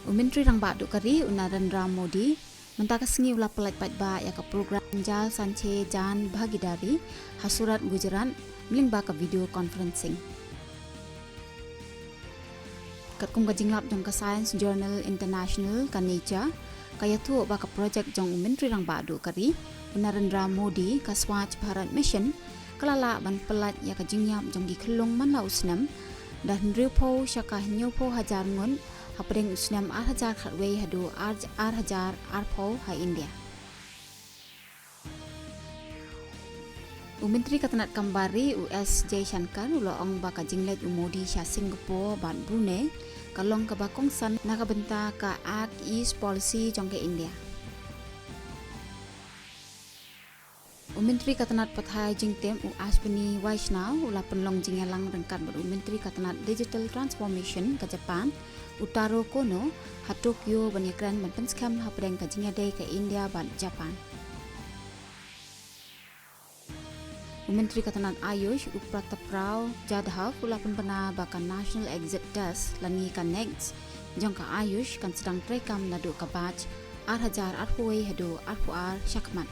Menteri rang ba kari Narendra Modi mentakesengi ulah pelat ba ya ke program Jal Sanche Jan Bhagidari hasurat Gujarat meling ba ke video conferencing. Kat kum ka jinglap jong ka Science Journal International ka Nature kaya tu ba ka project jong Menteri rang ba kari Narendra Modi ka Swachh Bharat Mission kalala ban pelat ya ka jinglap jong gi khelong man la usnam dan riupo syaka nyopo hajar ngon hapring usnam 8,000 khatway hadu 8,000 arpo ha India. Menteri Katanat Kambari US Jay Shankar uloong baka jinglet Modi sya Singapore ban Brunei kalong ka bakong san nakabenta ka Act East Policy jong ke India. Menteri Katanat Pathai Jingtem Ashwini Vaishnaw ulah penlong jingalang rengkat ber Menteri Katanat Digital Transformation ke Japan Utaro Kono ha Tokyo banyakran mantan skam ha pedang ka jingade ke India ban Japan. Menteri Katanat Ayush Uprataprao Jadhav ulah penpena baka National Exit Test langi ka next jong ka Ayush kan sedang trekam nadu ka batch 8,000 arpuai hadu arpuar syakmat.